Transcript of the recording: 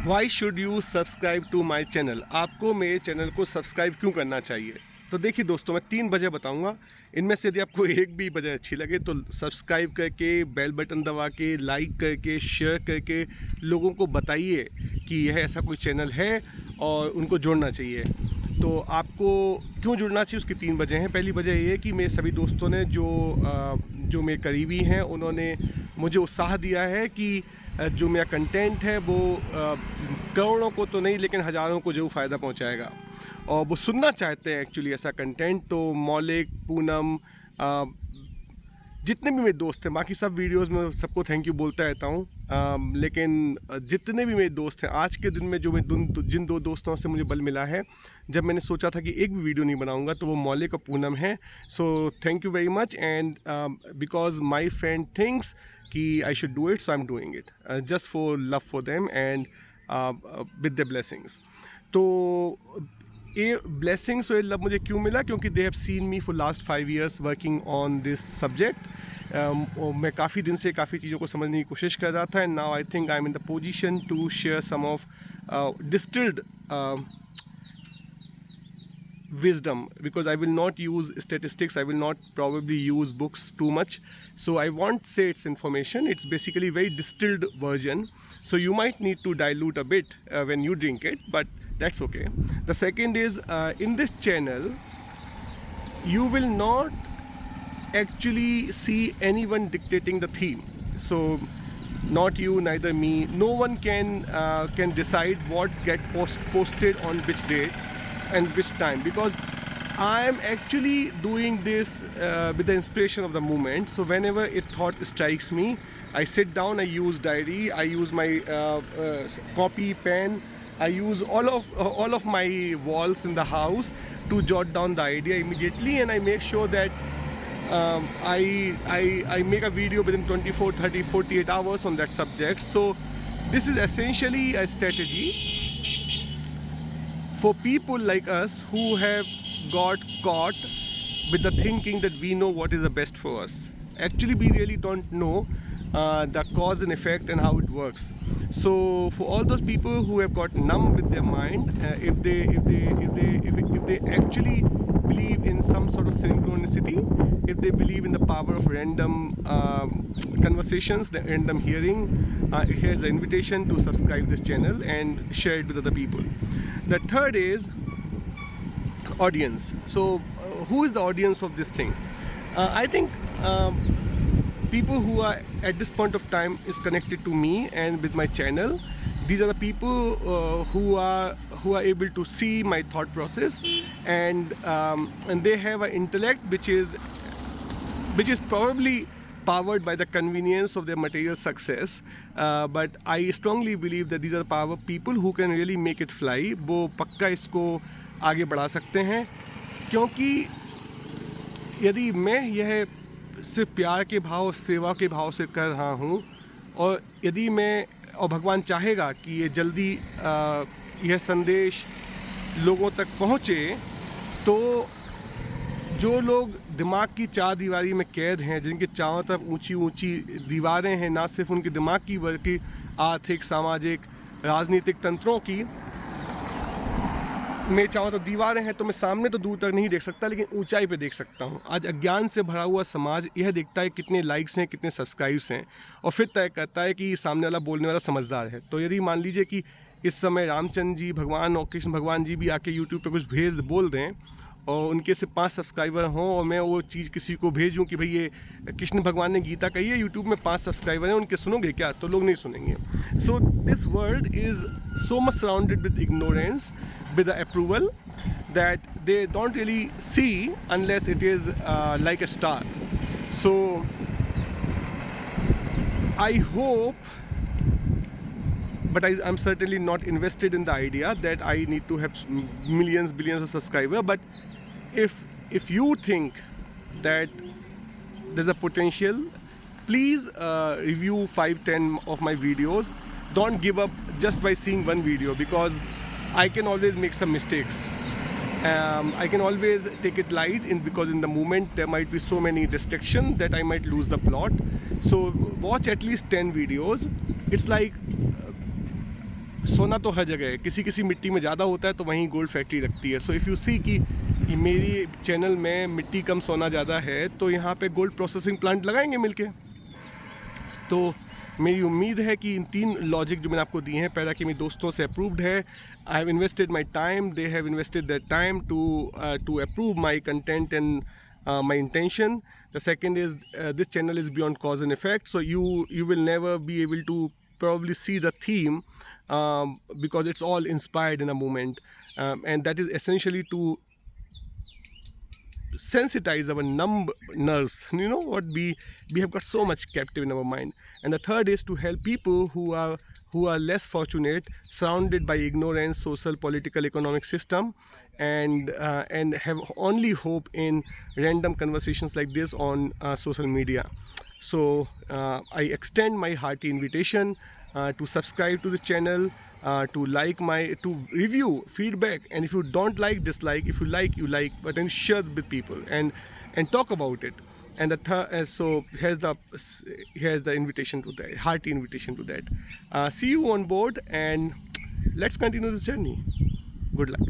Y should you subscribe to my channel. आपको मेरे channel को सब्सक्राइब क्यों करना चाहिए? तो देखिए दोस्तों, मैं 3 वजह बताऊंगा। इनमें से यदि आपको एक भी वजह अच्छी लगे तो सब्सक्राइब करके, बेल बटन दबा के, लाइक करके, शेयर करके लोगों को बताइए कि यह ऐसा कोई चैनल है और उनको जुड़ना चाहिए। तो आपको क्यों जुड़ना चाहिए, उसकी 3 वजह हैं। पहली वजह ये है कि मेरे सभी दोस्तों ने जो मेरे करीबी हैं, उन्होंने मुझे उत्साह दिया है कि जो मेरा कंटेंट है वो करोड़ों को तो नहीं लेकिन हज़ारों को ज़रूर फ़ायदा पहुंचाएगा और वो सुनना चाहते हैं एक्चुअली ऐसा कंटेंट। तो मौलिक, पूनम, जितने भी मेरे दोस्त हैं, बाकी सब वीडियोस में सबको थैंक यू बोलता रहता हूँ, लेकिन जितने भी मेरे दोस्त हैं, आज के दिन में जो मैं जिन 2 दोस्तों से मुझे बल मिला है, जब मैंने सोचा था कि एक भी वीडियो नहीं बनाऊंगा, तो वो मौलिक और पूनम है। So thank you very much. And because my friend thinks कि I should do it, so I am doing it just for love for them and with the blessings. तो ये ब्लेसिंग्स और लव मुझे क्यों मिला? क्योंकि they have seen me for last 5 years working on this subject. मैं काफ़ी दिन से काफ़ी चीज़ों को समझने की कोशिश कर रहा था, and now I think I am in the position to share some of distilled wisdom, because I will not use statistics, I will not probably use books too much, so I won't say it's information. It's basically very distilled version, so you might need to dilute a bit when you drink it, but that's okay. The second is, in this channel you will not actually see anyone dictating the theme. So not you, neither me, no one can decide what get posted on which date and which time, because I am actually doing this with the inspiration of the moment. So whenever a thought strikes me, I sit down, I use diary, I use my copy pen, I use all of my walls in the house to jot down the idea immediately, and I make sure that I make a video within 24, 30, 48 hours on that subject. So this is essentially a strategy for people like us who have got caught with the thinking that we know what is the best for us. Actually, we really don't know the cause and effect and how it works. So for all those people who have got numb with their mind, if they actually believe in some sort of synchronicity, if they believe in the power of random conversations, the random hearing, here's the invitation to subscribe this channel and share it with other people. The third is audience. So who is the audience of this thing? I think people who are at this point of time is connected to me and with my channel. These are the people who are able to see my thought process, and they have an intellect which is probably powered by the convenience of their material success, but I strongly believe that these are the power people who can really make it fly. वो पक्का इसको आगे बढ़ा सकते हैं, क्योंकि यदि मैं यह सिर्फ प्यार के भाव, सेवा के भाव से कर रहा हूँ, और यदि मैं और भगवान चाहेगा कि ये जल्दी यह संदेश लोगों तक पहुँचे, तो जो लोग दिमाग की 4 दीवारी में कैद हैं, जिनके चारों तरफ ऊंची ऊंची दीवारें हैं, ना सिर्फ उनके दिमाग की बल्कि आर्थिक, सामाजिक, राजनीतिक तंत्रों की, मेरे चारों तरफ दीवारें हैं, तो मैं सामने तो दूर तक नहीं देख सकता, लेकिन ऊंचाई पे देख सकता हूँ। आज अज्ञान से भरा हुआ समाज यह देखता है कितने लाइक्स हैं, कितने सब्सक्राइब्स हैं, और फिर तय करता है कि सामने वाला बोलने वाला समझदार है। तो यदि मान लीजिए कि इस समय रामचंद्र जी भगवान और कृष्ण भगवान जी भी आके यूट्यूब पर कुछ बोल दें, और उनके से 5 सब्सक्राइबर हों, और मैं वो चीज़ किसी को भेजूं कि भाई ये कृष्ण भगवान ने गीता कही है, यूट्यूब में 5 सब्सक्राइबर हैं, उनके सुनोगे क्या? तो लोग नहीं सुनेंगे। So this world is so much surrounded with ignorance, with the approval, that they don't really see unless it is like a star. So I hope, but I'm certainly not invested in the idea that I need to have millions, billions of subscribers. But if you think that there's a potential, please review 5-10 of my videos. Don't give up just by seeing one video, because I can always make some mistakes. I can always take it light, because in the moment there might be so many distractions that I might lose the plot. So watch at least 10 videos. It's like सोना तो हर जगह है, किसी किसी मिट्टी में ज़्यादा होता है तो वहीं गोल्ड फैक्ट्री रखती है. सो इफ़ यू सी कि मेरी चैनल में मिट्टी कम सोना ज़्यादा है तो यहाँ पे गोल्ड प्रोसेसिंग प्लांट लगाएंगे मिलके. तो मेरी उम्मीद है कि इन 3 लॉजिक जो मैंने आपको दिए हैं, पहला कि मेरे दोस्तों से अप्रूव्ड है, I have invested my time, they have invested their time to approve my content and my intention. The second is this channel is beyond cause and effect, so you will never be able to probably see the theme because it's all inspired in a moment, and that is essentially to sensitize our numb nerves. You know what, we have got so much captive in our mind. And the third is to help people who are less fortunate, surrounded by ignorance, social, political, economic system, and have only hope in random conversations like this on social media. So I extend my hearty invitation to subscribe to the channel, to review feedback, and if you don't like, dislike. If you like, you like, but then share with people and talk about it. And so here's the invitation to that, hearty invitation to that. See you on board, and let's continue this journey. Good luck.